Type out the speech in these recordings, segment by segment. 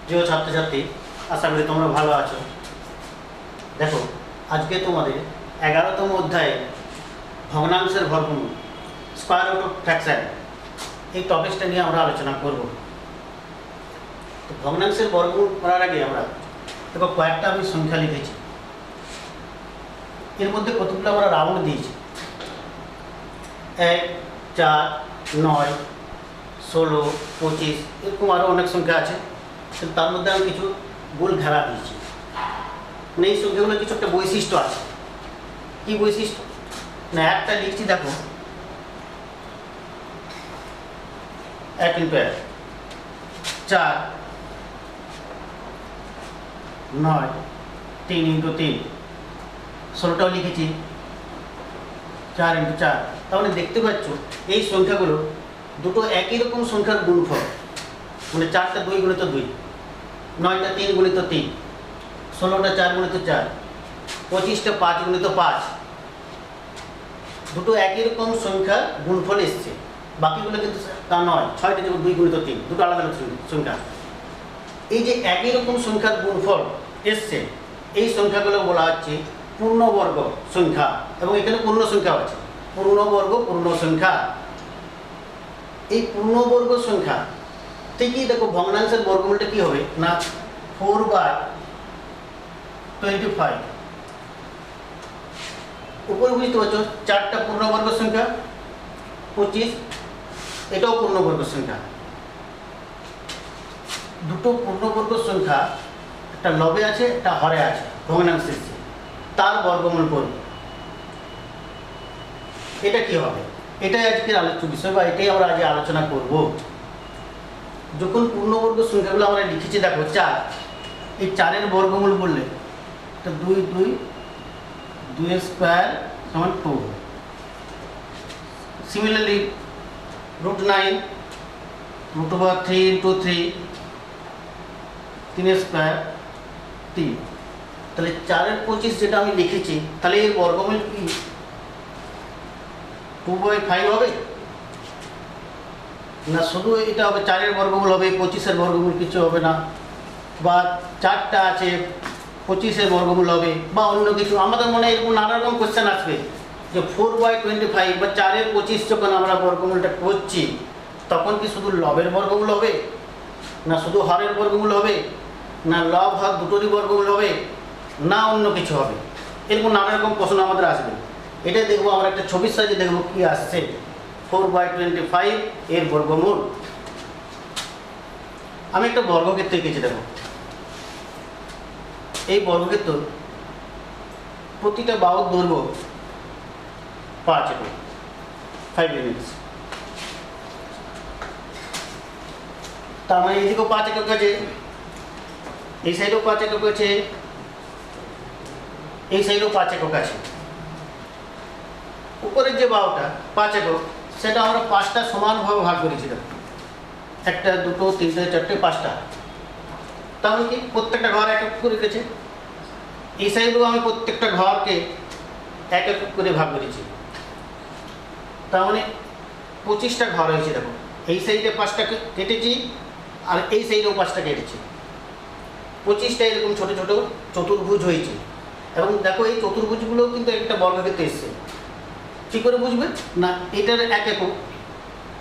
প্রিয় ছাত্রছাত্রী, আশা করি তোমরা ভালো আছো। দেখো, আজকে তোমাদের 11তম অধ্যায়ে ভগ্নাংশের বর্গমূল, স্কয়ার রুট অফ ফ্র্যাকশন, এই টপিকটা নিয়ে আমরা আলোচনা করব। তো ভগ্নাংশের বর্গমূল করার আগে আমরা দেখো কয়েকটা আমি সংখ্যা লিখেছি। এর মধ্যে কতগুলো আমরা রাউন্ড দিয়েছি, 1, 4, 9, 16, 25, এরকম আরও অনেক সংখ্যা আছে। তার মধ্যে আমি কিছু গোল ঘেরা দিয়েছি। মানে এই সংখ্যাগুলোর কিছু একটা বৈশিষ্ট্য আছে। কি বৈশিষ্ট্য? না, একটা লিখছি, দেখো 1 × 1, 4, 9, 3 × 3, 16টাও লিখেছি 4 × 4। তাহলে দেখতে পাচ্ছ এই সংখ্যাগুলো দুটো একই রকম সংখ্যার গুণফল। মানে 4টা 2 × 2, 9টা 3 × 3, 16টা 4 × 4, 25টা 5 × 5, দুটো একই রকম সংখ্যা গুণফল এসছে। বাকিগুলো কিন্তু তা নয়, 6টা 2 × 3, দুটো আলাদা আলাদা সংখ্যা। এই যে একই রকম সংখ্যার গুণফল এসছে, এই সংখ্যাগুলো বলা হচ্ছে পূর্ণবর্গ সংখ্যা। এবং এখানে পূর্ণ সংখ্যাও আছে, পূর্ণবর্গ পূর্ণ সংখ্যা। এই পূর্ণবর্গ সংখ্যা থেকেই দেখো ভগ্নাংশের বর্গমূলটা কি হবে না, 4/25। উপরে বুঝতে পারছো 4টা পূর্ণবর্গ সংখ্যা, 25, এটাও পূর্ণবর্গ সংখ্যা। দুটো পূর্ণবর্গ সংখ্যা, একটা লবে আছে একটা হরে আছে, ভগ্নাংশে তার বর্গমূল করব। এটা কি হবে? এটাই আজকের আলোচ্য বিষয়, বা এটাই আমরা আজ আলোচনা করব। যখন পূর্ণবর্গ সংখ্যাগুলো আমরা লিখেছি, দেখো 4, এই 4-এর বর্গমূল বললে এটা 2 2, 2 স্কয়ার সমান 2। Similarly √9, √3 × 3, 3 square 3। তাহলে 4-এর 25 যেটা আমি লিখেছি, তাহলে এর বর্গমূল কি 2/5 হবে না? শুধু এটা হবে 4-এর বর্গমূল হবে, 25-এর বর্গমূল কিছু হবে না? বা 4টা আছে, 25-এর বর্গমূল হবে, বা অন্য কিছু? আমাদের মনে এরকম নানা রকম কোশ্চেন আসবে যে 4/25 বা 4-এর 25 যখন আমরা বর্গমূলটা করছি, তখন কি শুধু লবের বর্গমূল হবে, না শুধু হরের বর্গমূল হবে, না লব হর দুটোরই বর্গমূল হবে, না অন্য কিছু হবে? এরকম নানা রকম প্রশ্ন আমাদের আসবে। এটা দেখবো আমরা একটা ছবির সাহায্যে দেখবো কি আসছে। 4/25 এর বর্গমূল। আমি একটা বর্গক্ষেত্র এঁকেছি, দেখো এই বর্গক্ষেত্র প্রতিটা বাহুর দৈর্ঘ্য 5 একক, 5 ইউনিটস। তার মানে এইদিকেও 5 একক আছে, এই সাইডেও 5 একক আছে, এই সাইডেও 5 একক আছে। উপরের যে বাহুটা 5 একক, সেটা আমরা 5টা সমানভাবে ভাগ করেছি। দেখো 1, 2, 3, 4, 5টা। তাহলে কি প্রত্যেকটা ঘর 1 একক করে রেখেছে। এই সাইডেও আমি প্রত্যেকটা ঘরকে 1 একক করে ভাগ করেছি। তার মানে 25টা ঘর হয়েছে। দেখো এই সাইডে 5টা কেটেছি, আর এই সাইডেও 5টা কেটেছি। 25টা এরকম ছোট ছোট চতুর্ভুজ হয়েছে। এবং দেখো এই চতুর্ভুজগুলো কিন্তু একটা বর্গক্ষেত্রে এসছে। কী করে বুঝবে না, এটার 1 একক,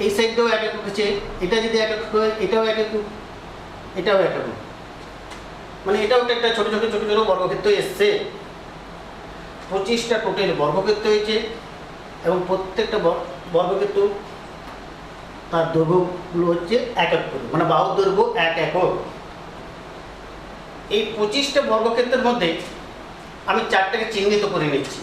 এই সাইডটাও 1 একক আছে, এটা যদি 1 একক হয়, এটাও 1 একক, এটাও 1 একক। মানে এটাও একটা ছোট ছোট ছোট ছোট বর্গক্ষেত্র এসছে। 25টা টোটাল বর্গক্ষেত্র হয়েছে, এবং প্রত্যেকটা বর্গক্ষেত্র তার দৈর্ঘ্যগুলো হচ্ছে 1 একক করে, মানে বাহুর দৈর্ঘ্য 1 একক। এই 25টা বর্গক্ষেত্রের মধ্যে আমি 4টাকে চিহ্নিত করে নিচ্ছি।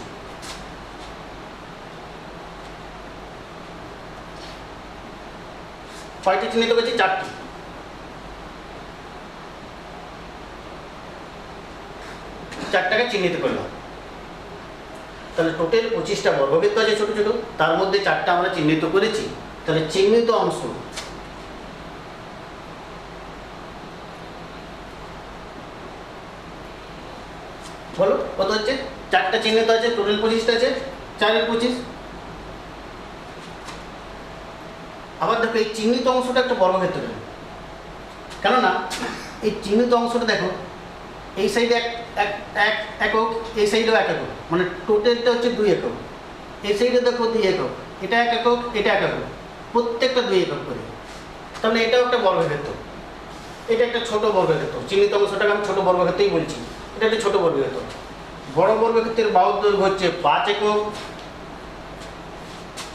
কয়টি চিহ্নিত করেছি? 4টি। 4টাকে চিহ্নিত করলাম। তাহলে টোটাল 25টা বর্গক্ষেত্র আছে ছোট ছোট, তার মধ্যে 4টা আমরা চিহ্নিত করেছি। তাহলে চিহ্নিত অংশ বলো কত হচ্ছে? 4টা চিহ্নিত আছে, টোটাল 25টা আছে, 4 × 25। আবার দেখো এই চিহ্নিত অংশটা একটা বর্গক্ষেত্র, কেননা এই চিহ্নিত অংশটা দেখো, এই সাইডে এক এক একক, এই সাইডেও 1 একক, মানে টোটালটা হচ্ছে 2 একক। এই সাইডে দেখো 2 একক, এটা 1 একক, এটা 1 একক, প্রত্যেকটা 2 একক করে। তাহলে এটাও একটা বর্গক্ষেত্র, এটা একটা ছোট বর্গক্ষেত্র। চিহ্নিত অংশটাকে আমি ছোট বর্গক্ষেত্রই বলছি, এটা একটা ছোট বর্গক্ষেত্র। বড় বর্গক্ষেত্রের বাহুর দৈর্ঘ্য হচ্ছে 5 একক,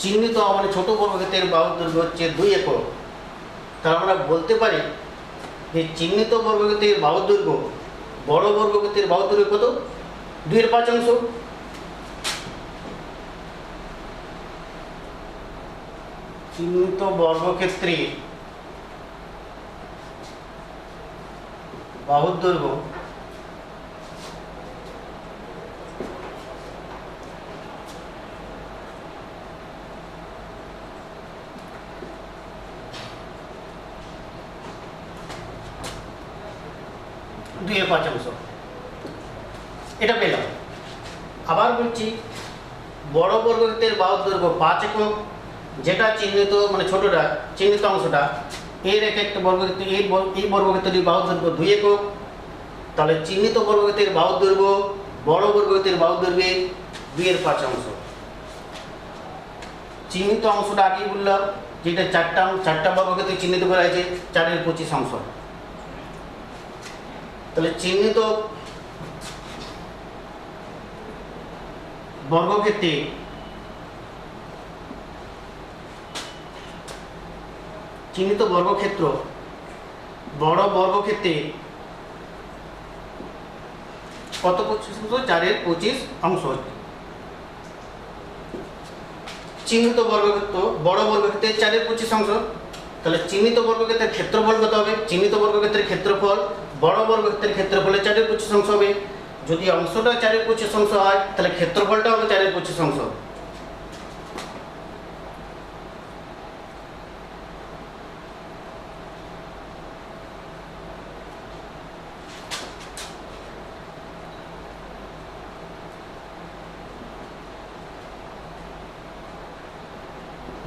চিহ্নিত মানে ছোট বর্গক্ষেত্রের বাহুর দৈর্ঘ্য হচ্ছে 2 একক। তাহলে আমরা বলতে পারি যে চিহ্নিত বর্গক্ষেত্রের বাহুর দৈর্ঘ্য বড় বর্গক্ষেত্রের বাহুর দৈর্ঘ্য কত? 2/5 চিহ্নিত বর্গক্ষেত্রে বাহুর দৈর্ঘ্য দুই 5 এটা পেলাম। আবার বলছি বড় বর্গক্ষেত্রের বাহুর দৈর্ঘ্য 5 একক, যেটা চিহ্নিত মানে ছোটটা চিহ্নিত অংশটা এর এক একটা বর্গক্ষেত্র, এই বর্গক্ষেত্রের বাহুর দৈর্ঘ্য 2 একক। তাহলে চিহ্নিত বর্গক্ষেত্রের বাহুর দৈর্ঘ্য বড় বর্গক্ষেত্রের বাহুর দৈর্ঘ্যের 2/5। চিহ্নিত অংশটা আগেই বললাম যেটা চারটা বর্গক্ষেত্রে চিহ্নিত করা হয়েছে 4/25। তাহলে চিহ্নিত বর্গক্ষেত্রে বড় বর্গক্ষেত্রে কত 25 4/25। চিহ্নিত বর্গক্ষেত্র বড় বর্গক্ষেত্রে 4/25। তাহলে চিহ্নিত বর্গক্ষেত্রের ক্ষেত্রফল কত হবে? চিহ্নিত বর্গক্ষেত্রের ক্ষেত্রফল বড় বর্গক্ষেত্রের ক্ষেত্রফলে 4/25 হবে। যদি অংশটা 4/25 হয় তাহলে ক্ষেত্রফলটা হবে 4/25।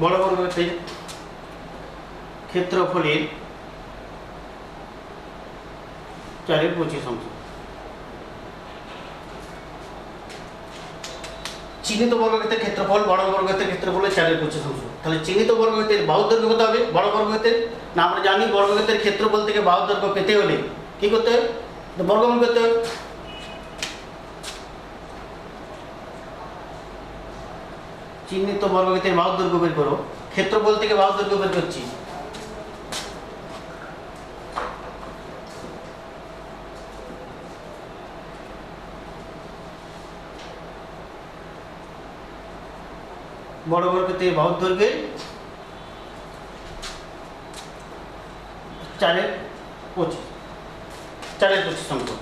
বড় বর্গক্ষেত্রের ক্ষেত্রফলের 4/25। চিহ্নিত বর্গক্ষেত্রের ক্ষেত্রফল বড় বর্গক্ষেত্রের ক্ষেত্রফলের 4/25। তাহলে চিহ্নিত বর্গক্ষেত্রের বাহুর দৈর্ঘ্য কত হবে? বড় বর্গক্ষেত্রের না আমরা জানি বর্গক্ষেত্রের ক্ষেত্রফল থেকে বাহুর দৈর্ঘ্য পেতে হলে কি করতে হবে? বর্গমূল করতে হবে। চিহ্নিত বর্গক্ষেত্রের বাহুর দৈর্ঘ্য বের করো, ক্ষেত্রফল থেকে বাহুর দৈর্ঘ্য বের করছি। বড় বর্গক্ষেত্রের বাহুর দৈর্ঘ্যের 4/25।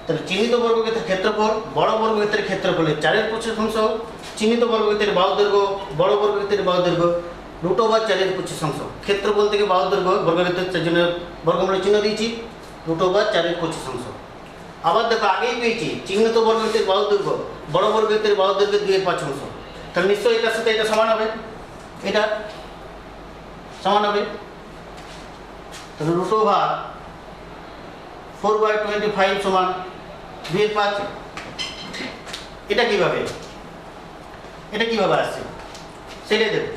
তাহলে চিহ্নিত বর্গক্ষেত্রের ক্ষেত্রফল বড় বর্গক্ষেত্রের ক্ষেত্রফলের 4/25। চিহ্নিত বর্গক্ষেত্রের বাহুর দৈর্ঘ্য বড় বর্গক্ষেত্রের বাহুর দৈর্ঘ্য √4/25। ক্ষেত্রফল থেকে বাহুর দৈর্ঘ্য বর্গক্ষেত্রের জন্য বর্গমূলের চিহ্ন দিয়েছি √4/25। আবার দেখো আগেই পেয়েছি চিহ্নিত বর্গক্ষেত্রের বাহুর দৈর্ঘ্য বড় বর্গক্ষেত্রের বাহুর দৈর্ঘ্য 2/5। তাহলে নিশ্চয়ই এটার সাথে এটা সমান হবে, এটা সমান হবে। তাহলে √4/25 সমান 2/5। এটা কিভাবে আসছে সেটাই দেখো।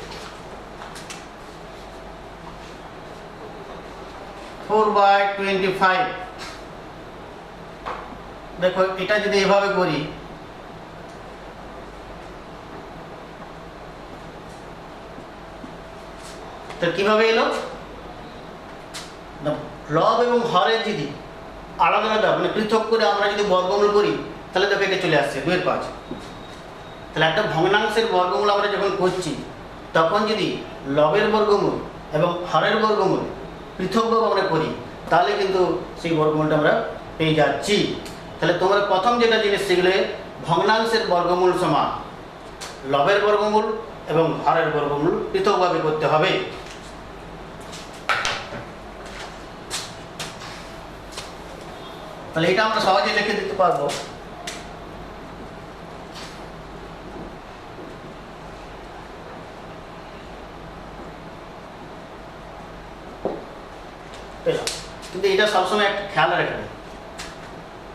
4/25 দেখো, এটা যদি এভাবে করি তো কিভাবে এলো? লব এবং হরের যদি আলাদা আলাদা মানে পৃথক করে আমরা যদি বর্গমূল করি তাহলে দেখো এটা চলে আসছে 2/5। তাহলে একটা ভগ্নাংশের বর্গমূল আমরা যখন করছি তখন যদি লবের বর্গমূল এবং হরের বর্গমূল পৃথকভাবে আমরা করি তাহলে কিন্তু সেই বর্গমূলটা আমরা পেয়ে যাচ্ছি। তাহলে তোমরা প্রথম যেটা জিনিস শিখলে ভগ্নাংশের বর্গমূল সমান লবের বর্গমূল এবং হরের বর্গমূল পৃথকভাবে করতে হবে। তাহলে এটা আমরা সহজে লিখে দিতে পারবো। পেলাম কিন্তু এটা সবসময় একটা খেয়াল রাখবে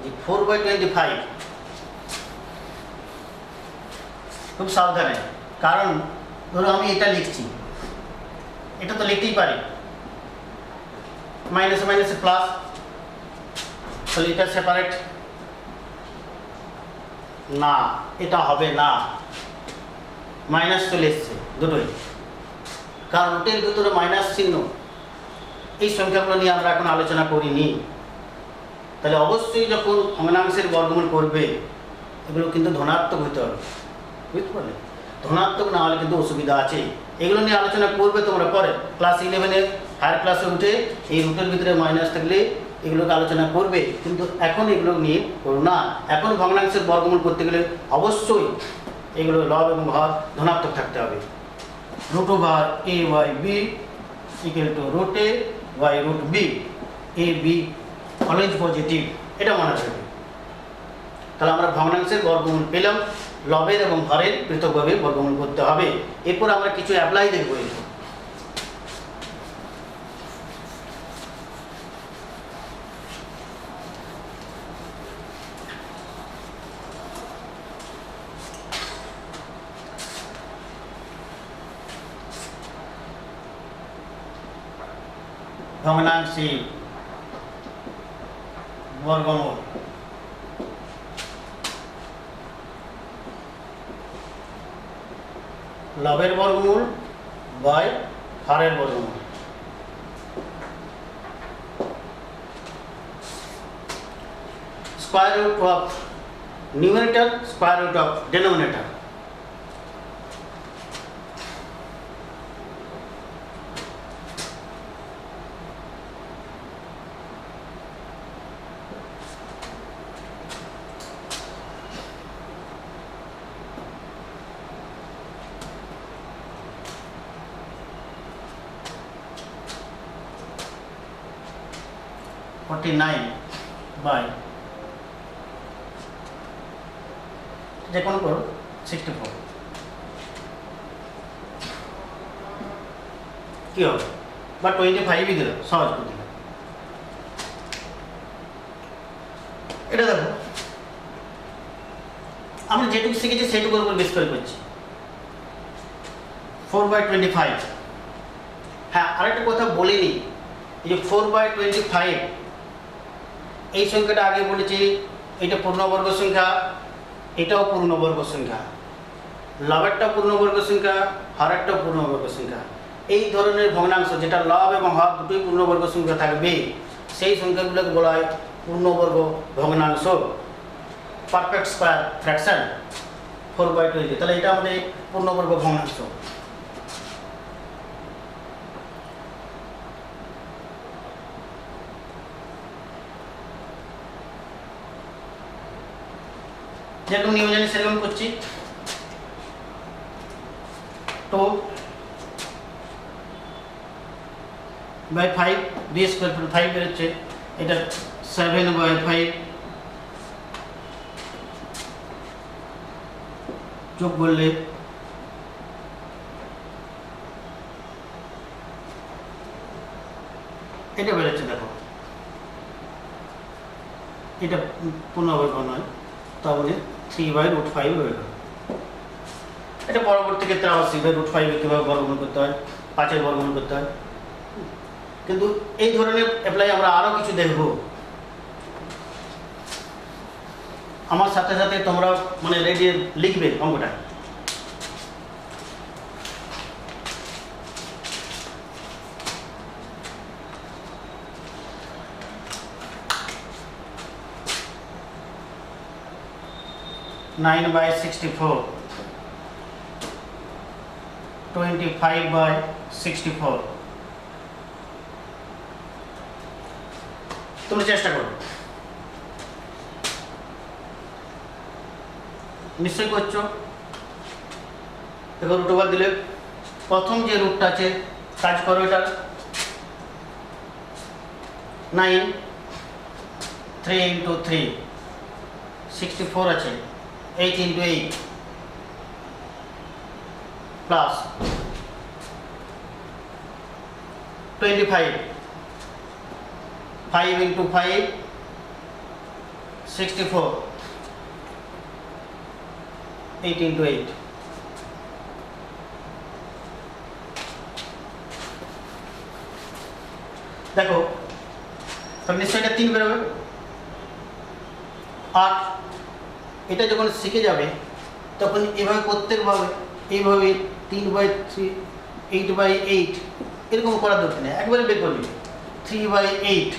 যে 4/25 খুব সাবধানে, কারণ ধরো আমি এটা লিখছি, এটা তো লিখতেই পারি মাইনাসে মাইনাসে প্লাস, তাহলে এটা সেপারেট না, এটা হবে না, মাইনাস চলে এসছে দুটোই, কারণ রুটের ভিতরে মাইনাস চিহ্ন, এই সংখ্যাগুলো নিয়ে আমরা এখন আলোচনা করিনি। তাহলে অবশ্যই যখন ভগ্নাংশের বর্গমূল করবে এগুলো কিন্তু ধনাত্মক হতে হবে, বুঝতে পারলে? ধনাত্মক না হলে কিন্তু অসুবিধা আছে, এগুলো নিয়ে আলোচনা করবে তোমরা পরে ক্লাস 11-এ হায়ার ক্লাসে উঠে এই রুটের ভিতরে মাইনাস থাকলে এগুলোকে আলোচনা করবে, কিন্তু এখন এগুলো নিয়ে করো না। এখন ভগ্নাংশের বর্গমূল করতে গেলে অবশ্যই এগুলো লব এবং হর ধনাত্মক থাকতে হবে। √a/b = √a/√b, a b always positive, এটা মনে রাখবে। তাহলে আমরা ভগ্নাংশের বর্গমূল পেলাম, লবের এবং হরের পৃথকভাবে বর্গমূল করতে হবে। এরপর আমরা কিছু অ্যাপ্লাই দেখব। ভগ্নাংশের বর্গমূল লবের বর্গমূল বাই হরের বর্গমূল। Square root of numerator, square root of denominator. যে কোনো করো 64 কি হবে, বা 25ই দিল, সহজ করে দিল। এটা দেখো আমরা যেটুকু শিখেছি সেটুকুর উপর বেশ করে করছি। 4/25। হ্যাঁ, আরেকটা কথা বলিনি, এই যে 4/25 এই সংখ্যাটা আগে বলেছি এটা পূর্ণবর্গ সংখ্যা, এটাও পূর্ণবর্গ সংখ্যা, লবেরটা পূর্ণবর্গ সংখ্যা, হরেরটা পূর্ণবর্গ সংখ্যা। এই ধরনের ভগ্নাংশ যেটা লব এবং হর দুটোই পূর্ণবর্গ সংখ্যা থাকবে সেই সংখ্যাগুলোকে বলা হয় পূর্ণবর্গ ভগ্নাংশ, পারফেক্ট স্কয়ার ফ্র্যাকশন 4/20। তাহলে এটা আমাদের পূর্ণবর্গ ভগ্নাংশ। যেরকম নিয়ম জানি সেরকম করছি। 2/5 2² 5 বেরোচ্ছে, এটা 7/5 যোগ করলে এটা বেরোচ্ছে। দেখো এটা পূর্ণবর্গ নয়, তাহলে 3/√5 হয়ে গেল। এটা পরবর্তী ক্ষেত্রে আবার 3/√5 কীভাবে বর্গমূল করতে হয়, 5-এর বর্গমূল করতে হয়। কিন্তু এই ধরনের অ্যাপ্লাই আমরা আরও কিছু দেখব। আমার সাথে সাথে তোমরা মানে রেডি লিখবে অঙ্কটা। (9/64) 25/64। তোমরা চেষ্টা করো, নিশ্চয়ই করছো। দেখো রুট ওভার দিলে প্রথম যে রুটটা আছে কাজ করো, এটা 9 3 × 3 64 আছে, 8 × 8 প্লাস 25 5 into 5 64, 8 into 8, দেখো তাহলে নিশ্চয়ই এটা 3 বেরোবে। আর এটা যখন শিখে যাবে তখন এভাবে প্রত্যেকভাবে এইভাবে 3/3, 8/8 এরকম করার দরকার নেই, একবারে বের করবি 3/8,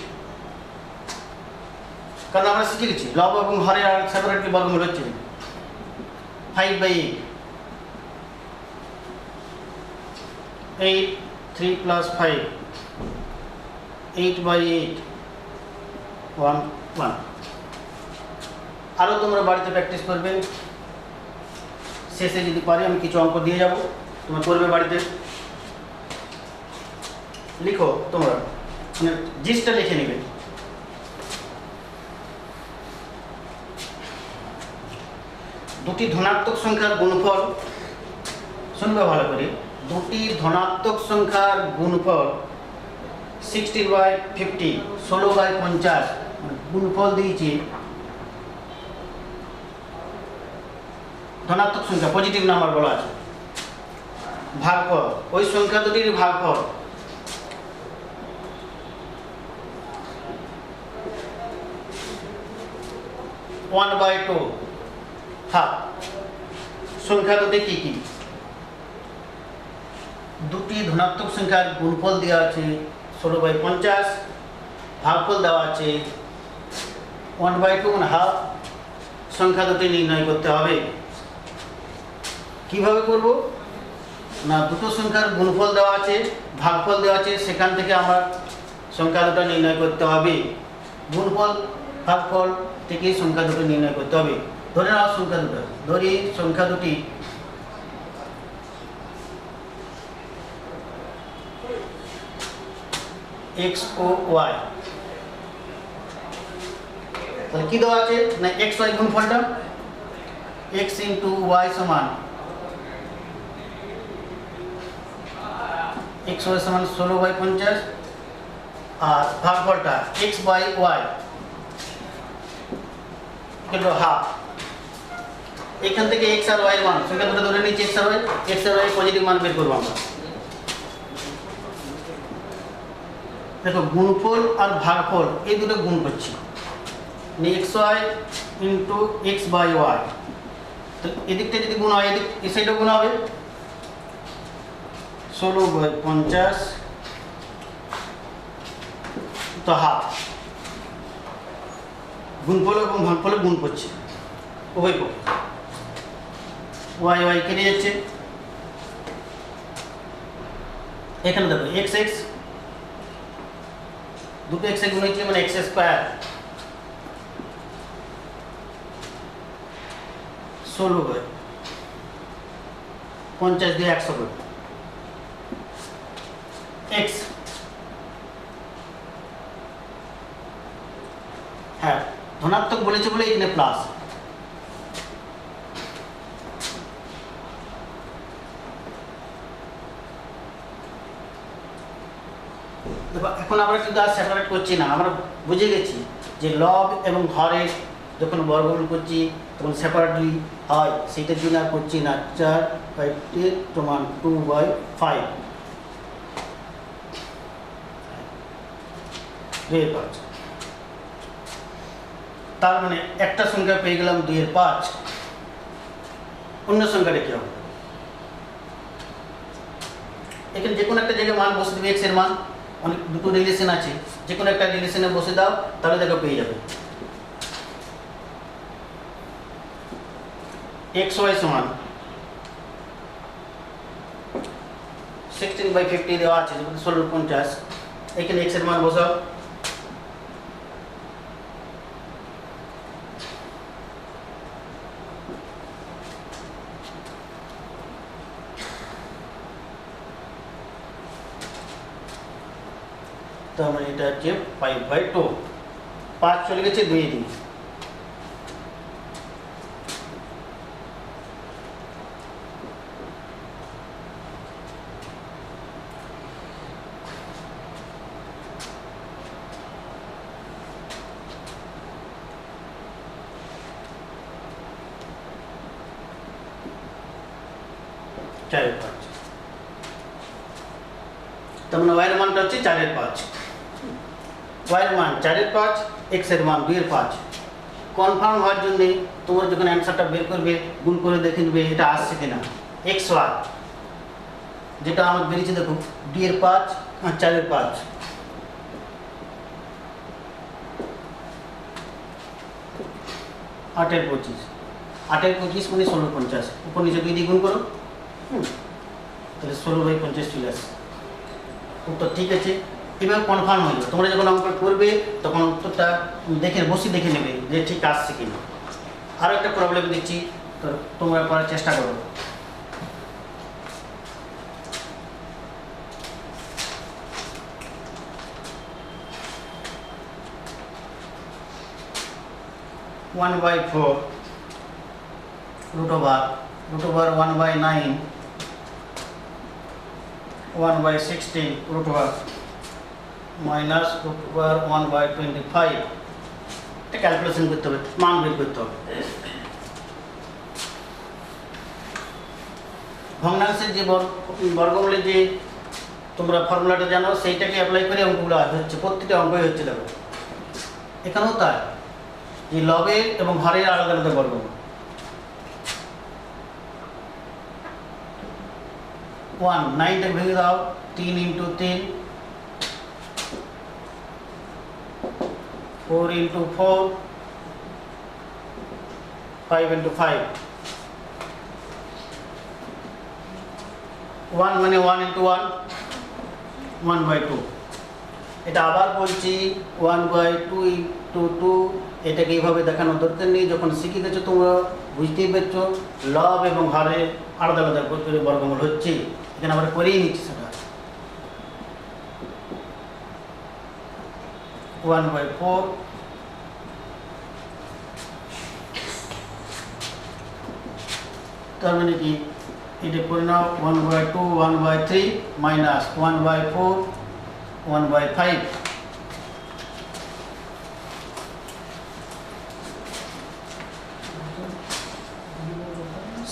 কারণ আমরা শিখে গেছি লব এবং হরের আর সেপারেটলি বর্গমূল হচ্ছে 5/8, 8, 3 plus 5, 8/8, 1, 1। আরও তোমরা বাড়িতে প্র্যাকটিস করবে, শেষে যদি পারি আমি কিছু অঙ্ক দিয়ে যাব, তোমরা করবে বাড়িতে। লিখো তোমরা, মানে জিনিসটা লিখে নেবে। দুটি ধনাত্মক সংখ্যার গুণফল, শুনবে ভালো করে, দুটি ধনাত্মক সংখ্যার গুণফল 16/50, 16/50 গুণফল দিয়েছি। ধনাত্মক সংখ্যা পজিটিভ নাম্বার বলা আছে, ভাগফল ওই সংখ্যা দুটির ভাগফল ওয়ান বাই টু হাফ। সংখ্যা দুটি কি কি? দুটি ধনাত্মক সংখ্যার গুণফল দেওয়া আছে 16/50, ভাগফল দেওয়া আছে 1/2 মানে হাফ। সংখ্যা দুটি নির্ণয় করতে হবে। কিভাবে করব না, দুটো সংখ্যার গুণফল দেওয়া আছে, ভাগফল দেওয়া আছে, সেখান থেকে আমার সংখ্যা দুটো নির্ণয় করতে হবে। গুণফল ভাগফল থেকে সংখ্যা দুটো নির্ণয় করতে হবে। ধরে নাও সংখ্যা দুটো, ধরি সংখ্যা দুটি x ও y, তাহলে কি দেওয়া আছে না x y গুণফলটা x into y সমান x y সমান 16/50 আর ভাগফলটা x by y কিন্তু হাফ। এখান থেকে x আর y এর মান, সংখ্যা দুটো ধরে নিচ্ছি x আর y পজিটিভ মান বের করবো আমরা। দেখো গুণফল আর ভাগফল এই দুটো গুণ করছি, xy into x by y, তো এদিকটা যদি গুণ হয় এদিক এই সাইডে গুণ হবে 16/50 তো হাফ। গুণফল এবং ভাগফলে গুণ করছি উভয় পক্ষে, y কেটে যাচ্ছে। এখানে দেখো x দুটো x গুণ হচ্ছে মানে x স্কয়ার 16/50 দিয়ে 100 করে x, হ্যাঁ ধনাত্মক বলেছে বলে এখানে প্লাস। এখন আমরা কিন্তু আর সেপারেট করছি না, আমরা বুঝে গেছি যে লব এবং হরের যখন বর্গমূল করছি তখন সেপারেটলি হয়, সেটার জন্য আর করছি না। 4/10 সমান 2/5 তার মানে একটা সংখ্যা পেয়ে গেলাম 2/5। অন্য সংখ্যাটা কি হবে? এখানে যে কোনো একটা জায়গায় মান বসে দেবে, x এর মান, অনেক দুটো রিলেশন আছে, যে কোনো একটা রিলেশনে বসে দাও তাহলে দেখো পেয়ে যাবে xy সমান 16/50 দেওয়া আছে 16/50, এখানে x এর মান বসাও, তো আমরা এটা হচ্ছে 5/2, 5 চলে গেছে 2 দিন। 4/5। তার মানে y এর মানটা হচ্ছে 4/5, y এর মান 4/5, x এর মান 2/5। কনফার্ম হওয়ার জন্য তোমরা যখন অ্যান্সারটা বের করবে গুণ করে দেখে নেবে এটা আসছে কিনা। x y যেটা আমার বেরিয়েছে দেখো 2/5 আর 4/5। 8/25, 8/25 মানে 16/50, উপর নিচে 2 দিয়ে গুণ করো, তাহলে 16/50 চলে আসে। উত্তর ঠিক আছে। এবার কনফার্ম হয়ে যাবে, তোমরা যখন অঙ্ক করবে তখন উত্তরটা দেখে নেবে যে ঠিক আসছে কিনা। আরও একটা প্রবলেম দিচ্ছি, তো তোমরা করার চেষ্টা করো। One by 4 root over 1/9 1/16 root over minus root over 1/25। এটা ক্যালকুলেশন করতে হবে, মান বের করতে হবে। ভগ্নাংশের যে বর্গমূলের যে তোমরা ফর্মুলাটা জানো সেইটাকে অ্যাপ্লাই করে অঙ্কগুলো হচ্ছে, প্রত্যেকটা অঙ্কই হচ্ছে। দেখো এখানেও তাই, যে লবের এবং হরের আলাদা আলাদা বর্গমূল। 1 9টাকে ভেঙে দাও, 3 × 3, 4 × 4, 5 × 5। 1 মানে 1 × 1, 1/2। এটা আবার বলছি 1/2 × 2। এটাকে এইভাবে দেখানোর দরকার নেই, যখন শিখে গেছো তোমরা বুঝতেই পারছো লব এবং হরের আলাদা আলাদা করে বর্গমূল হচ্ছে। এখানে আমরা করেই নিচ্ছি সেটা। 1/4 তার মানে কি এটা করে নাও 1/2 1/3 মাইনাস 1/4 1/5।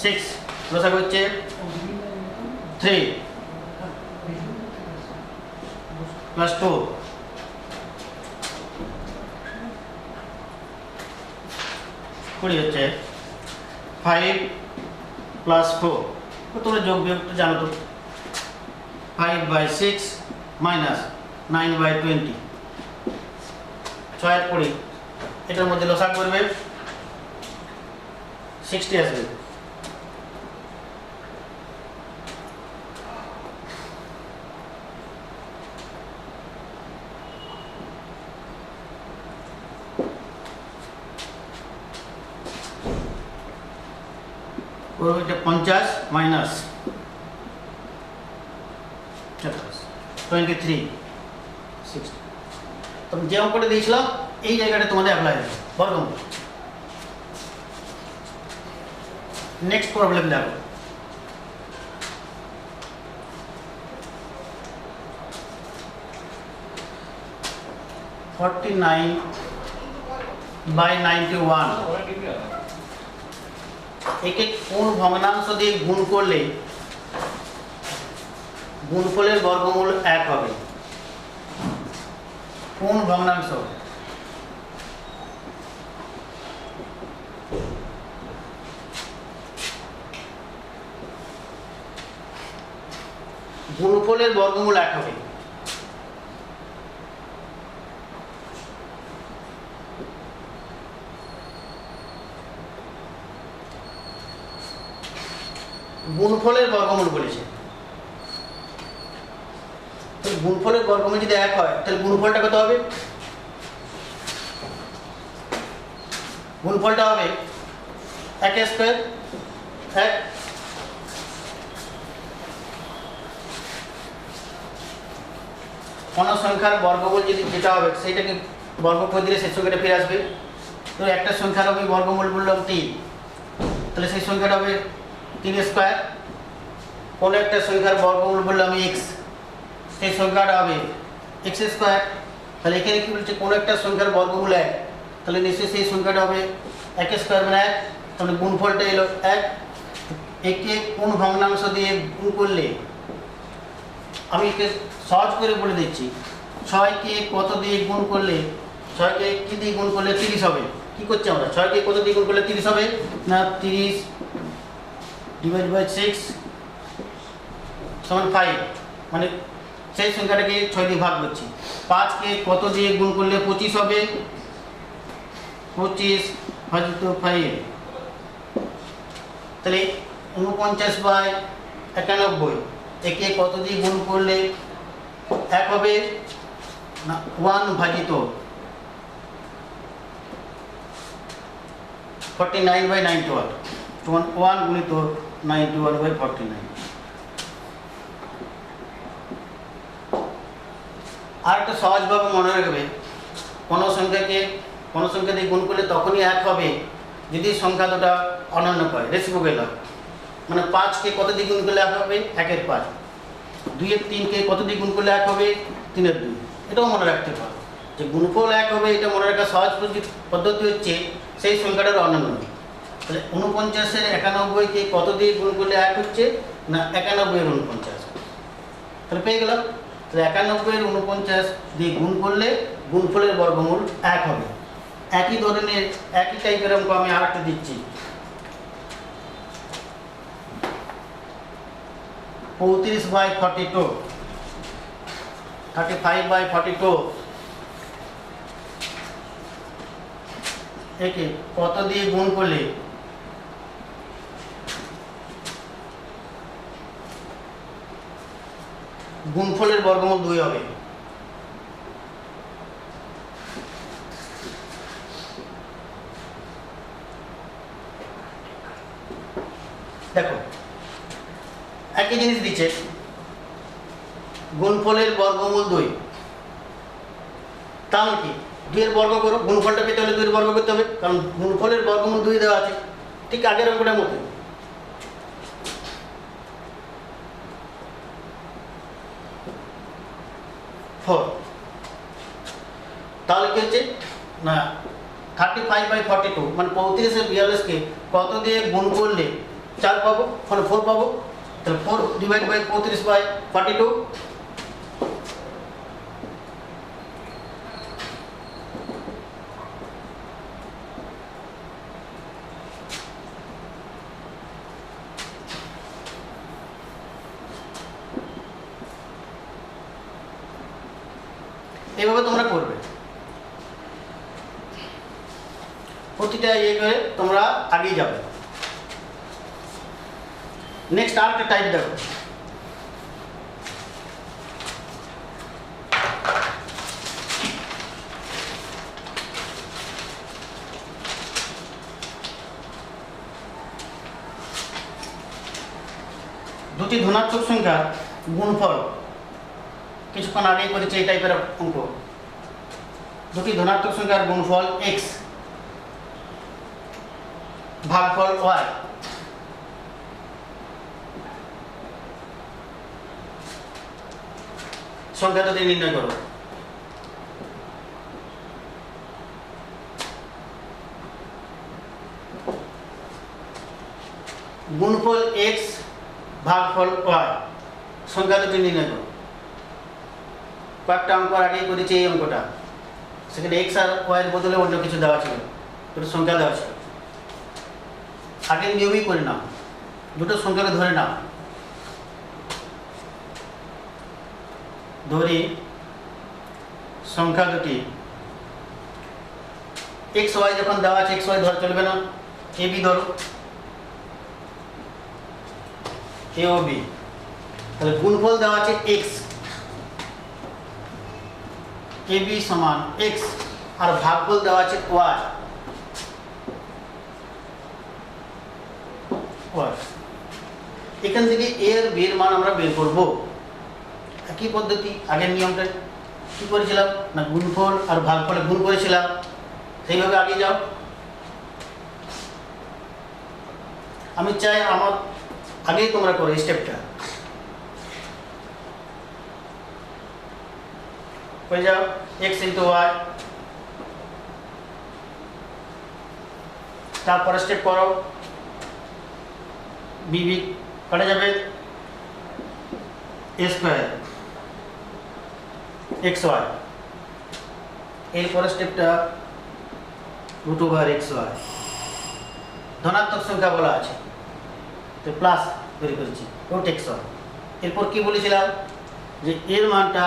6 লসাগু হচ্ছে 3 প্লাস 2 20 হচ্ছে 5 প্লাস 4। তোমরা যোগ বিয়োগটা জানো তো। 5/6 মাইনাস 9/20, 6 আর 20। এটার মধ্যে লসাগু করবে 60 আসবে। এটা 50 মাইনাস 23 60। তুমি যে অঙ্কটা দিয়েছিলাম এই জায়গাটা তোমাদের অ্যাপ্লাই হবে বর্গমূল। নেক্সট প্রবলেম দেখো। (49/91) একে কোন ভগ্নাংশ দিয়ে গুণ করলে গুণফলের বর্গমূল 1 হবে? কোন ভগ্নাংশ? গুণফলের বর্গমূল 1 হবে। গুণফলের বর্গমূল বলেছে, তো গুণফলের বর্গমূল যদি 1 হয় তাহলে গুণফলটা কত হবে? গুণফলটা হবে 1² 1। কোন সংখ্যার বর্গমূল যদি যেটা হবে সেইটাকে বর্গ করে দিলে সেই সংখ্যাটা ফিরে আসবে। তো একটা সংখ্যার আমি বর্গমূল বললাম 3, তাহলে সেই সংখ্যাটা হবে 3²। কোন একটা সংখ্যার বর্গমূল বললাম x, সেই সংখ্যাটা হবে x²। তাহলে এখানে কি বলছে কোন একটা সংখ্যার বর্গমূল 1, তাহলে নিশ্চয়ই সেই সংখ্যাটা হবে 1² মানে 1। তাহলে গুণফলটা এলো 1। একে কোন ভগ্নাংশ দিয়ে গুণ করলে, আমি একে সহজ করে বলে দিচ্ছি, 6কে কত দিয়ে গুণ করলে, 6কে কি দিয়ে গুণ করলে 30 হবে। কি করছি আমরা, 6কে কত দিয়ে গুণ করলে 30 হবে না, 30 ডিভাইড বাই 6 সমান 5, মানে সেই সংখ্যাটাকে 6 দিয়ে ভাগ করছি। 5কে কত দিয়ে গুণ করলে 25 হবে, 25 ভাজিত 5, তাহলে 49/91। একে কত দিয়ে গুণ করলে 1 হবে না, 1 ভাজিত 49/91, 1 গুণিত 91/49। আর একটা সহজভাবে মনে রাখবে, কোনো সংখ্যা দিয়ে গুণ করলে তখনই 1 হবে যদি সংখ্যা দুটা অনন্য হয়, রেসিপ্রোকাল হয়। মানে 5কে কত দিয়ে গুণ করলে 1 হবে, 1-এর 5। 2-এর 3কে কত দিয়ে গুণ করলে 1 হবে, 3-এর 2। এটাও মনে রাখতে পারো যে গুণফল 1 হবে, এটা মনে রাখার সহজ পদ্ধতি হচ্ছে সেই সংখ্যাটার অনন্য। তাহলে 49-এর 91কে কত দিয়ে গুণ করলে 1 হচ্ছে না, 91-এর 49। তাহলে পেয়ে গেলাম। তাহলে 91-এর 49 দিয়ে গুণ করলে গুণফলের বর্গমূল 1 হবে। একই ধরনের একই টাইপের অঙ্ক আমি আরেকটা দিচ্ছি। 35/42, 35/42 একে কত দিয়ে গুণ করলে গুণফলের বর্গমূল 2 হবে। দেখো একই জিনিস দিচ্ছে, গুণফলের বর্গমূল 2, তাহলে কি 2-এর বর্গ করো, গুণফলটা পেতে হলে 2-এর বর্গ করতে হবে, কারণ গুণফলের বর্গমূল 2 দেওয়া আছে, ঠিক আগের অঙ্কটার মতো। তাহলে কি হচ্ছে না, 35/42 মানে 35-42কে কত দিয়ে গুণ করলে 4 পাবো, মানে 4 পাবো। তাহলে 4 ডিভাইড বাই 35/42, এইভাবে তোমরা করবে। প্রতিটা ইয়ে করে তোমরা আগিয়ে যাবে। নেক্সট আরেকটা টাইপ দেখো, দুটি ধনাত্মক সংখ্যার গুণফল, কিছুক্ষণ আগেই করেছে এই টাইপের অঙ্ক। দুটি ধনাত্মক সংখ্যার গুণফল x ভাগফল y, সংখ্যা দুটি নির্ণয় করো। গুণফল x ভাগফল y, সংখ্যা দুটি নির্ণয় করো। কয়েকটা অঙ্ক আগেই করেছে এই অঙ্কটা, সেখানে x আর y এর বদলে অন্য কিছু দেওয়া ছিল, দুটো সংখ্যা দেওয়া ছিল। আগের নিয়মই করে নাও, দুটো সংখ্যাকে ধরে নাও। ধরি সংখ্যা দুটি x y যখন দেওয়া আছে, x y ধরা চলবে না, a b ধরো, a ও b। তাহলে গুণফল দেওয়া আছে x, a b সমান x, আর ভাগফল দেওয়া আছে y। এখান থেকে a এর b এর মান আমরা বের করব। একই পদ্ধতি, আগের নিয়মটা কি করেছিলাম না, গুণফল আর ভাগফলে গুণ করেছিলাম, সেইভাবে আগে যাও। আমি চাই আমার আগেই তোমরা করো স্টেপটা। হয়ে যাও x ইন্টু y, তারপরে স্টেপ করো বি বি কাটা যাবে, এ স্কোয়ার এক্স ওয়াই, এরপরের স্টেপটা রুট ওভার এক্স ওয়াই। ধনাত্মক সংখ্যা বলা আছে তো প্লাস তৈরি করেছি রুট এক্স ওয়াই। এরপর কি বলেছিলাম যে এর মানটা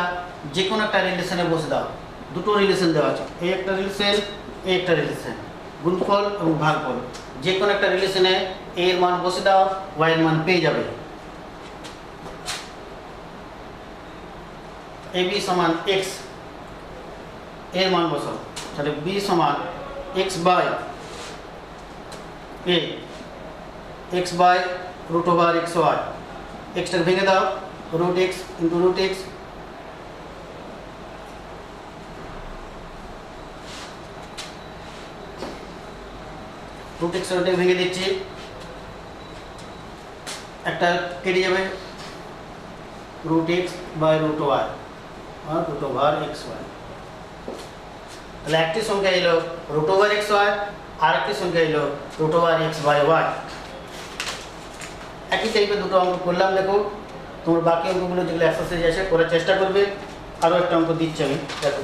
যে কোনো একটা রিলেশনে বসে দাও, দুটো রিলেশন দেওয়া আছে, এই একটা রিলেশন এই একটা রিলেশন, গুণফল এবং ভাগফল, যে কোনো একটা রিলেশনে এর মান বসে দাও, ওয়াই এর মান পেয়ে যাবে। এ বি সমান এক্স, এর মান বসাও, তাহলে বি সমান X by A, X by root over X Y, এক্সটাকে ভেঙে দাও, root X into root X, root X রুটে ভেঙে দিচ্ছি, একটা কেটে যাবে, root X by root Y আর রুট ওভার এক্স ওয়াই। তাহলে একটি সংখ্যা এলো রুট ওভার এক্স ওয়াই, আর একটি সংখ্যা এলো root over X by Y. একই টাইপের দুটো অঙ্ক করলাম। দেখো তোমার বাকি অঙ্কগুলো যেগুলো এক্সারসাইজ আছে করার চেষ্টা করবে। আরও একটা অঙ্ক দিচ্ছি আমি, দেখো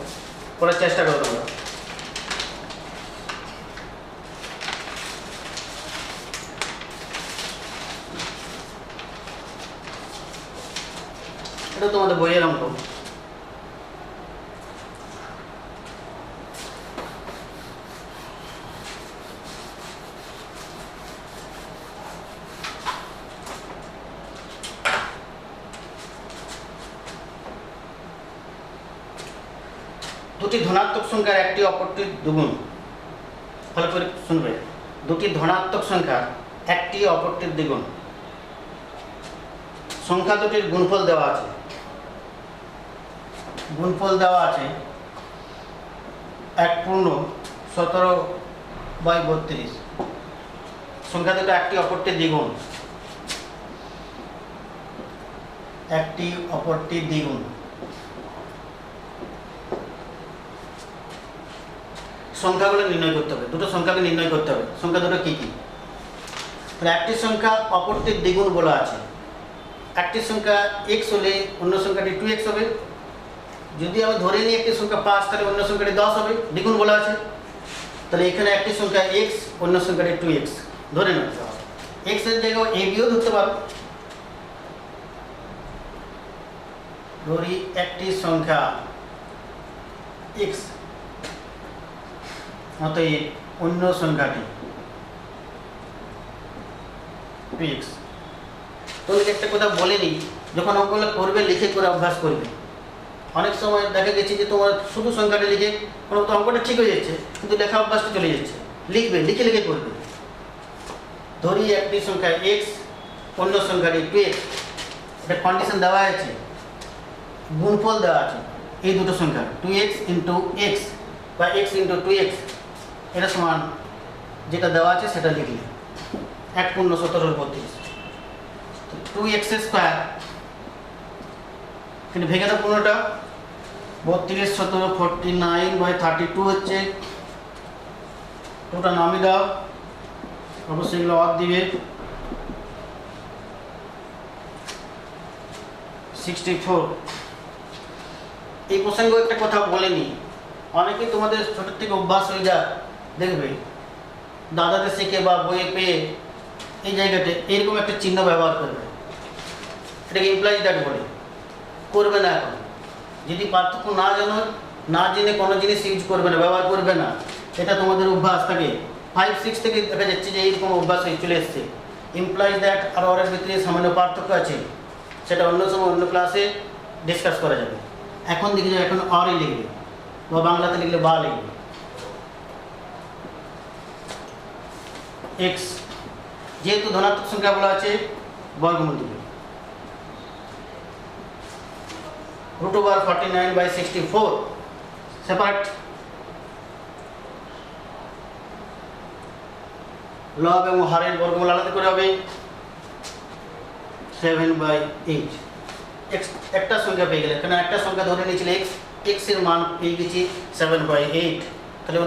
করার চেষ্টা করো তোমরা। এটা তোমাদের বইয়ের অঙ্ক। দুটি ধনাত্মক সংখ্যার একটি অপরটির দ্বিগুণ। ভালো করে শুনবে, দুটি ধনাত্মক সংখ্যা একটি অপরটির দ্বিগুণ। সংখ্যা দুটির গুণফল দেওয়া আছে, গুণফল দেওয়া আছে 1/17/32। সংখ্যা দুটো একটি অপরটির দ্বিগুণ, একটি অপরটির দ্বিগুণ। সংখ্যাগুলো নির্ণয় করতে হবে, দুটো সংখ্যাকে নির্ণয় করতে হবে। সংখ্যা দুটো কী কী? তাহলে একটি সংখ্যা অপরটির দ্বিগুণ বলা আছে। একটি সংখ্যা এক্স হলে অন্য সংখ্যাটি 2x হবে। যদি আমি ধরে নিই একটি সংখ্যা 5, তাহলে অন্য সংখ্যাটি 10 হবে, দ্বিগুণ বলা আছে। তাহলে এখানে একটি সংখ্যা x, অন্য সংখ্যাটি 2x ধরে নিতে হবে। x এর জায়গায় a বিও ধরতে পারো। ধরি একটি সংখ্যা x, অতএব অন্য সংখ্যাটি 2x। তোমাকে একটা কথা বলে নিই, যখন অঙ্কগুলো করবে লিখে করে অভ্যাস করবে। অনেক সময় দেখা গেছে যে তোমার শুধু সংখ্যাটা লিখে কোনো তো অঙ্কটা ঠিক হয়ে যাচ্ছে, কিন্তু লেখা অভ্যাসটা চলে যাচ্ছে। লিখবে, লিখে লিখে করবে। ধরি একটি সংখ্যা x, অন্য সংখ্যাটি 2x, এটা কন্ডিশন দেওয়া আছে, গুণফল দেওয়া আছে এই দুটো সংখ্যা 2x ইন্টু x বা x ইন্টু 2x, এটা সমান যেটা দেওয়া আছে সেটা লিখলে 1/17/32। 2x স্কোয়ার কিন্তু ভেঙে দাও পুরোটা, 32 17 49/32 হচ্ছে। ওটা নামিয়ে দাও, অবশ্যই এগুলো অফ দিবে। 64। এই প্রসঙ্গে একটা কথা বলে নিই, অনেকেই তোমাদের ছোটোর থেকে অভ্যাস হয়ে যায়, দেখবে দাদাদের শিখে বা বইয়ে পেয়ে এই জায়গাতে এরকম একটা চিহ্ন ব্যবহার করবে, এটাকে ইমপ্লাইজ দ্যাট বলে। করবে না এখন, যদি পার্থক্য না জানো, না জেনে কোনো জিনিস ইউজ করবে না, ব্যবহার করবে না। এটা তোমাদের অভ্যাস থাকে 5 6 থেকে দেখা যাচ্ছে যে এইরকম অভ্যাস হয়ে চলে এসছে। ইমপ্লাইজ দ্যাট আর ওরের ভিতরে সামান্য পার্থক্য আছে, সেটা অন্য সময় অন্য ক্লাসে ডিসকাস করা যাবে। এখন দেখে যাবে, এখন অরই লিখবে বা বাংলাতে লিখলে বা লিখবে। এক্স যেহেতু ধনাত্মক সংখ্যা বলা আছে, বর্গমূল দিবে। √49/64 সেপারেট, লব এবং হরের বর্গমূল আলাদা করে হবে 7/8। একটা সংখ্যা পেয়ে গেলে, কেন একটা সংখ্যা ধরে নিয়েছিল x, x এর মান পেয়ে গেছি 7/8। তাহলে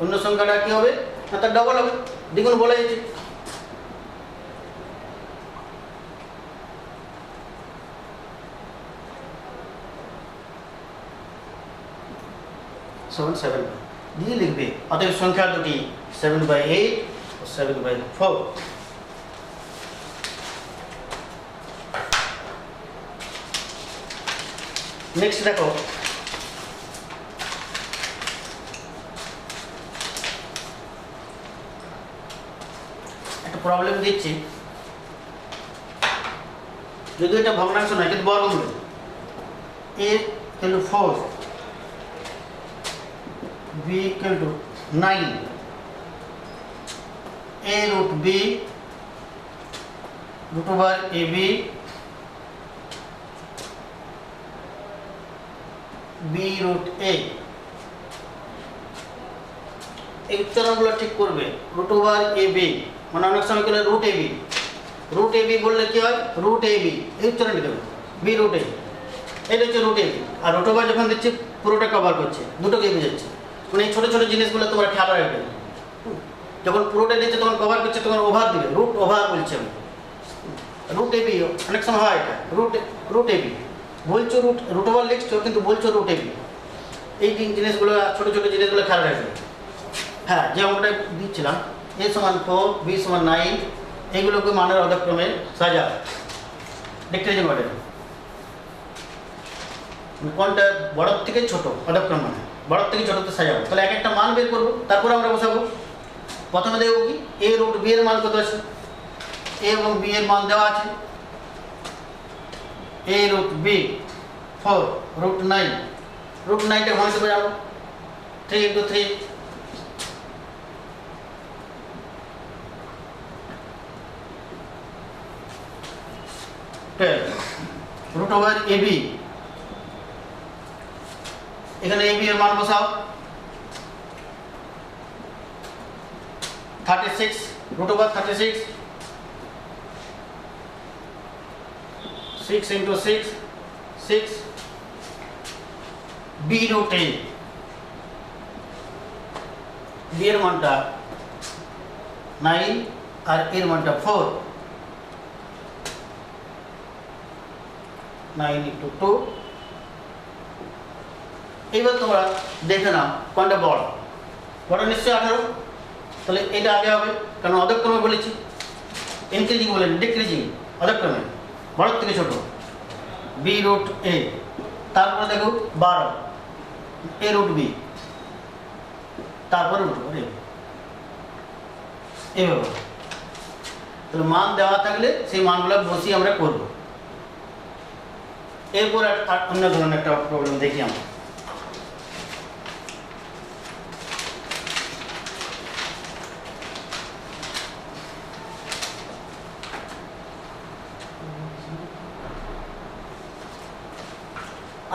অন্য সংখ্যাটা কি হবে? না, তার ডবল হবে, দ্বিগুণ বলা হয়েছে। 7/7 দিয়ে লিখবে। অতএব সংখ্যা দুটি 7/8 ও 7/4। নেক্সট দেখো, একটা প্রবলেম দিচ্ছি, যদি এটা ভগ্নাংশ নয় কিন্তু বর্গমূল, a = 4, b = 9, a root b √ab, b √a। এই উচ্চারণগুলো ঠিক করবে। √ab মানে অনেক সময় বলে √ab, √ab বললে কি হয়, √ab এই উচ্চারণ দেবে, b √a, এটা হচ্ছে √ab। আর √over যখন দিচ্ছি পুরোটা কভার করছে, দুটোকে বোঝাচ্ছে। মানে এই ছোটো ছোটো জিনিসগুলো তোমরা খেয়াল রাখবে। যখন পুরোটা দিচ্ছে তখন কভার করছে, তখন ওভার দিবে, √over বলছে আমি। √ab অনেক সময় হয় এটা √ab বলছো, √over লিখছো কিন্তু বলছো √ab। এই জিনিসগুলো, ছোটো ছোটো জিনিসগুলো খেয়াল রাখবে। হ্যাঁ, যে অঙ্কটা দিচ্ছিলাম, a = 4, b = 9, এইগুলোকে মানের অধক্রমে সাজা, ডিক্রিজিং অর্ডার। কোনটা বড় থেকে ছোট অধক্রম, মানে বড় থেকে ছোটতে সাজাবো। তাহলে এক একটা মান বের করবো, তারপরে আমরা বসাবো। প্রথমে দেখবো কি a √b এর মান কত আছে, a এবং b এর মান দেওয়া আছে। a √b 4 √9, √9টা ভাঙতে বোঝাবো, 3 × 3 12, √over ab, এখানে ab এর মান বসাও 36, √over 36, 6 × 6 6, b √a, b এর মানটা 9 আর এর মানটা 4, 9 × 2। এইবার তোমরা দেখে নাও কোনটা বড়, বড় নিশ্চয়ই 18। তাহলে এটা আগে হবে, কারণ অধক্রমে বলেছি, ইনক্রিজিং বলেন, ডিক্রিজিং অধক্রমে, বড় থেকে ছোট, b √a। তারপরে দেখো 12, a √b, তারপরে √a, এইভাবে। তাহলে মান দেওয়া থাকলে সেই মানগুলো বসিয়ে আমরা করব। এরপর অন্য ধরনের একটা প্রবলেম দেখি আমরা।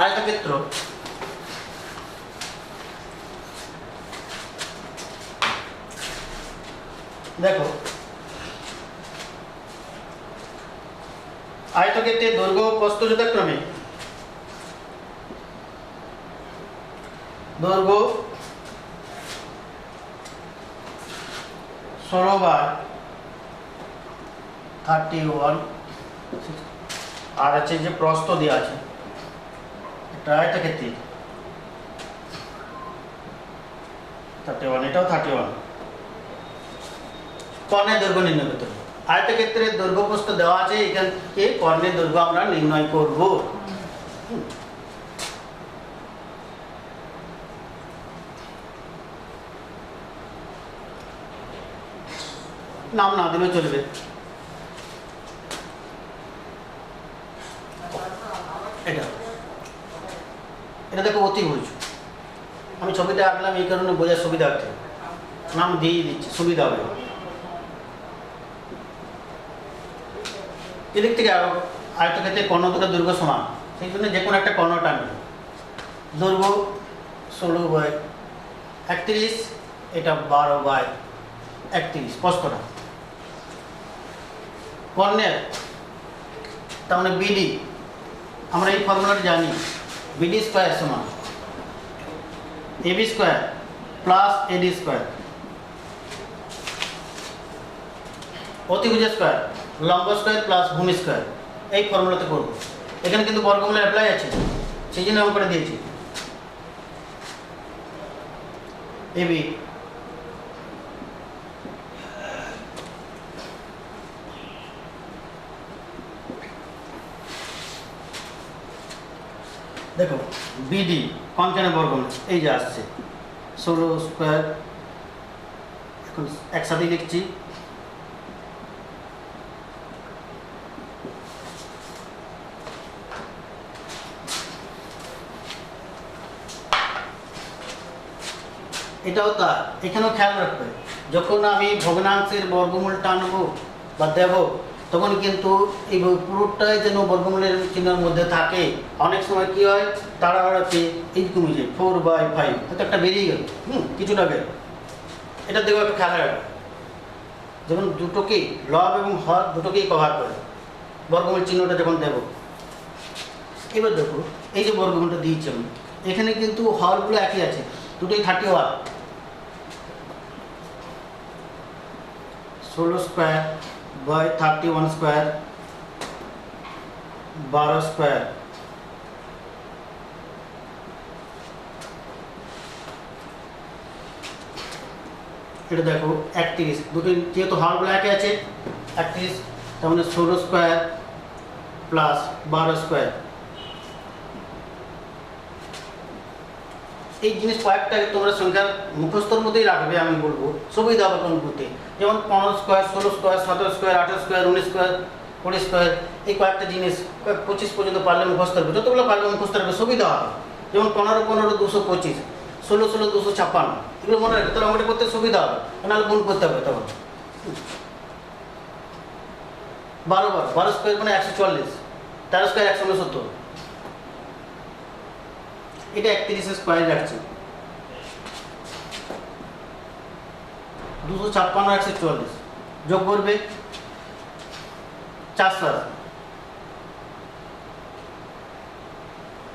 আয়তক্ষেত্র, দেখো আয়তক্ষেত্রের দৈর্ঘ্য প্রস্থ যথাক্রমে দৈর্ঘ্য 16/31, আর আছে যে প্রস্থ দেওয়া আছে, এটা আয়তক্ষেত্রে 31, এটাও 31। কর্ণের দৈর্ঘ্য নির্ণয় করতে হবে। আয়তক্ষেত্রের দৈর্ঘ্য প্রস্থ দেওয়া আছে, এখান থেকে কর্ণের দৈর্ঘ্য আমরা নির্ণয় করব। নাম না দিলে চলবে। এটা এটা দেখো অতিভুজ, আমি ছবিটা আঁকলাম এই কারণে বোঝার সুবিধার্থে, নাম দিয়ে দিচ্ছি, সুবিধা হবে। এদিক থেকে আরো আয়তক্ষেত্রে কর্ণ দুটো দৈর্ঘ্য সমান, সেই জন্য যে কোনো একটা কর্ণ টানবে। দৈর্ঘ্য 16/31, এটা 12/31 প্রস্থটা। কর্ণের তার মানে বিডি, আমরা এই ফর্মুলাটা জানি, বিডি স্কোয়ার সমান AB square plus AD square, অতিভুজ স্কোয়ার লম্ব স্কোয়ার প্লাস ভূমি স্কোয়ার। এই ফর্মুলাতে করব। এখানে কিন্তু বর্গমূলের অ্যাপ্লাই আছে, সেই জন্য আমি করে দিয়েছি। এবি দেখো বিডি কনকেনের বর্গমূল এই যে আসছে 16 স্কয়ার, এখন একসাথে লিখছি এটাও তা। এখানেও খেয়াল রাখবে যখন আমি ভগ্নাংশের বর্গমূল টানবো বা দেব তখন কিন্তু এই পুরোটাই যেন বর্গমূলের চিহ্নের মধ্যে থাকে। অনেক সময় কি হয় তাড়াহুড়াতে এই কমে যায় 4/5, হয়তো একটা বেরিয়ে গেল, কিছুটা গেল, এটা দেখো একটু খেয়াল রাখবে যখন দুটোকেই লব এবং হর দুটোকেই কভার করে বর্গমূল চিহ্নটা যখন দেব। এবার দেখো এই যে বর্গমূলটা দিয়েছি আমি, এখানে কিন্তু হরগুলো একই আছে, দুটোই 31, 16 স্কয়ার বাই 31 স্কয়ার 12 স্কয়ার। এটা দেখো 31, দুটো যেহেতু হরগুলো একই আছে 31, তার মানে 16 স্কয়ার প্লাস 12 স্কয়ার। এই জিনিস কয়েকটা তোমরা সংখ্যার মুখস্থর মধ্যেই রাখবে, আমি বলবো সুবিধা হবে কোন করতে, যেমন 15 square, 16 square, 17 square, 18 square, 19 square, 20 square, এই কয়েকটা জিনিস 25 পর্যন্ত পারলে মুখস্থ রাখবে, যতগুলো পারলে মুখস্থ রাখবে সুবিধা হবে। যেমন 15 15 225, 16 16 256, এগুলো মনে রাখবে, তাহলে আমাদের করতে সুবিধা হবে, নাহলে গুণ করতে হবে তখন। 12 স্কয়ার মানে 140, 13 স্কয়ার 169, এটা 31 স্কয়ার রাখছি, 256 140 যোগ করবে 400,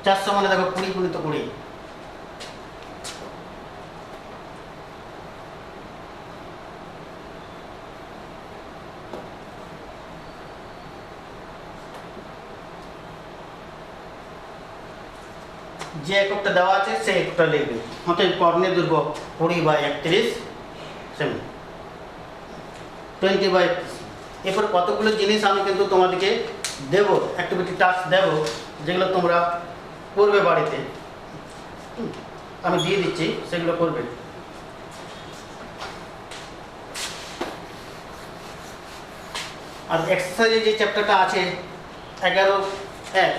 400 মানে দেখো 20 গুণিত 20, যে এককটা দেওয়া আছে সেই এককটা লিখবে। অতএব কর্ণের দৈর্ঘ্য 20/31 সেমি 20/31। এরপর কতগুলো জিনিস আমি কিন্তু তোমাদেরকে দেব, অ্যাক্টিভিটি টাস্ক দেব, যেগুলো তোমরা করবে বাড়িতে, আমি দিয়ে দিচ্ছি, সেগুলো করবে। আর এক্সারসাইজে যে চ্যাপ্টারটা আছে 11.1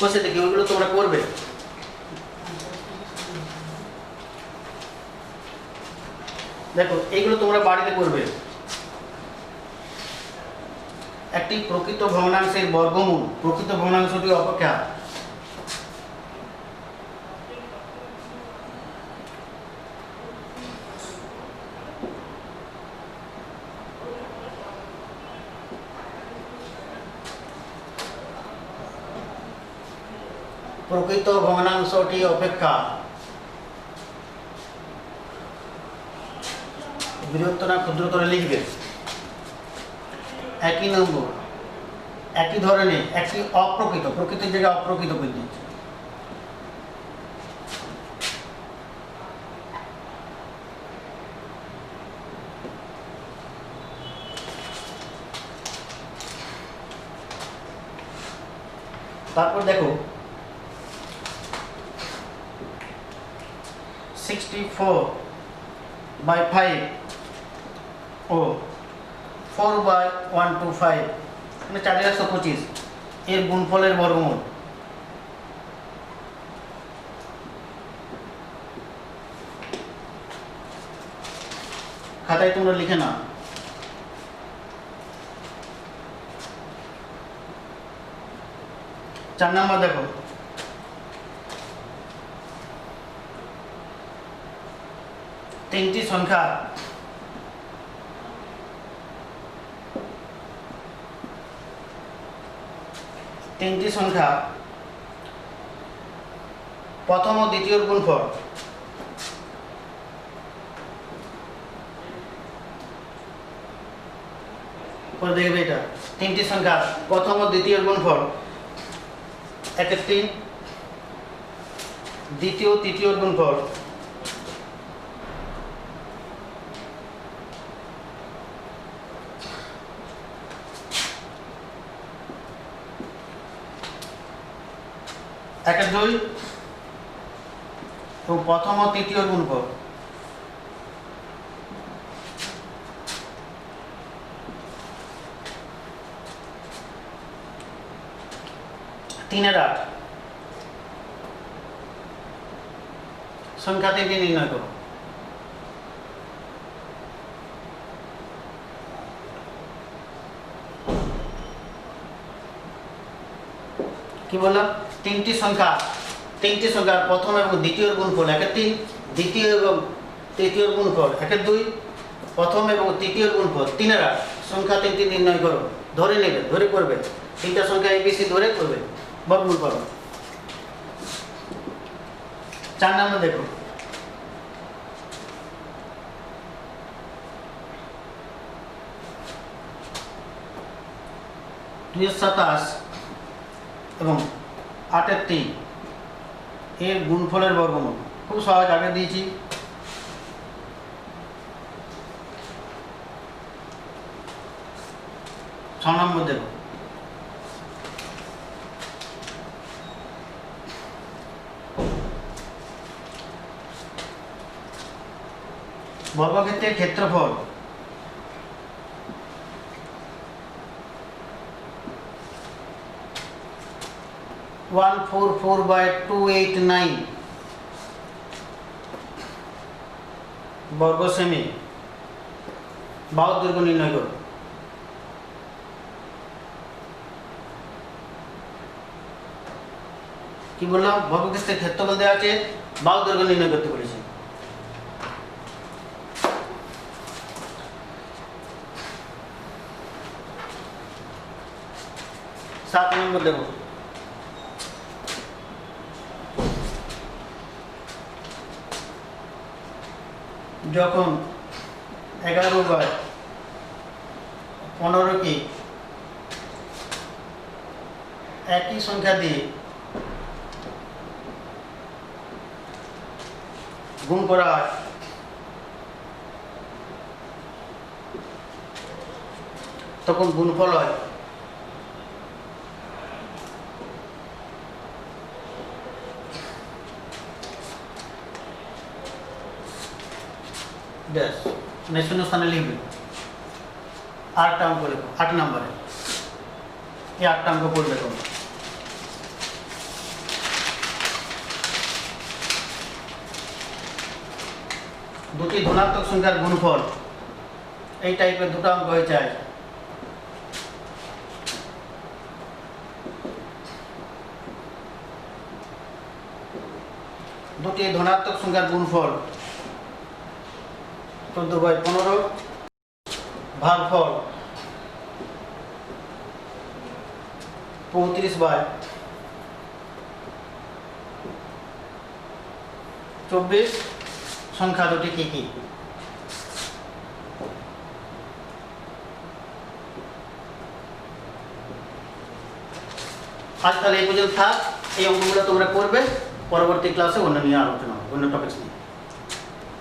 বসে দেখি, ওইগুলো তোমরা করবে। দেখো এইগুলো তোমরা বাড়িতে করবে। একটি প্রকৃত ভগ্নাংশের বর্গমূল প্রকৃত ভগ্নাংশটি অপেক্ষা প্রকৃত ভগ্নাংশটি অপেক্ষা বৃহত্তর ক্ষুদ্রতর লিখবে। একই নম্বর, একই ধরনের, একটি অপ্রকৃত, প্রকৃতির জায়গায় অপ্রকৃত করে দিচ্ছে। তারপর দেখো 64/5 ও 4/125 মানে 4125 এর গুণফলের বর্গমূল। খাতায় তোমরা লিখে নাও। চার নাম্বার দেখো তিনটি সংখ্যা প্রথম ও দ্বিতীয় গুণফল করে দেখবে। এটা তিনটি সংখ্যা প্রথম ও দ্বিতীয় গুণফল 1 3, দ্বিতীয় তৃতীয় গুণফল 1 আর 2 এবং প্রথম ও তৃতীয় গুণফল। তিন আর 8 সংখ্যা তিনটি নির্ণয় করো। কি বললাম? তিনটি সংখ্যা প্রথম এবং দ্বিতীয় গুণফল 1 আর 3, দ্বিতীয় এবং তৃতীয় গুণফল 1 আর 2, প্রথম এবং তৃতীয় গুণফল 3 আর 8, সংখ্যা তিনটি নির্ণয় করো। ধরে নেবে, ধরে করবে, তিনটা সংখ্যা এবিসি ধরে করবে, বর্গমূল করো। 4 নম্বর দেখো, দুই 27 এবং 8 আর 3 এর গুণফলের বর্গমূল। খুব সহজ, আগে দিয়েছি। ছ নম্বর দেখো, বর্গক্ষেত্রের ক্ষেত্রফল 144/289 বর্গ সেমি। বাহুর দৈর্ঘ্য নির্ণয় করো। কি বললাম? বর্গক্ষেত্রের ক্ষেত্রফল দেওয়া আছে, বাহুর দৈর্ঘ্য নির্ণয় করতে বলেছি। 7 নম্বর দেখো, যখন 11/15 একই সংখ্যা দিয়ে গুণ করা হয়, তখন গুণফল হয় ড্যাশ, শূন্য স্থানে লিখবে। 8টা অঙ্ক লেখো, 8 নম্বরে এই 8টা অঙ্ক পড়বে তোমরা। দুটি ধনাত্মক সংখ্যার গুণফল, এই টাইপের দুটো অঙ্ক হয়ে যায়। দুটি ধনাত্মক সংখ্যার গুণফল 14/15 ভাগফল 35/24 সংখ্যা দুটি কি কি? আজ তাহলে এই পর্যন্ত থাক। এই অঙ্কগুলো তোমরা করবে, পরবর্তী ক্লাসে অন্য নিয়ে আলোচনা হবে, অন্য টপিকস নিয়ে।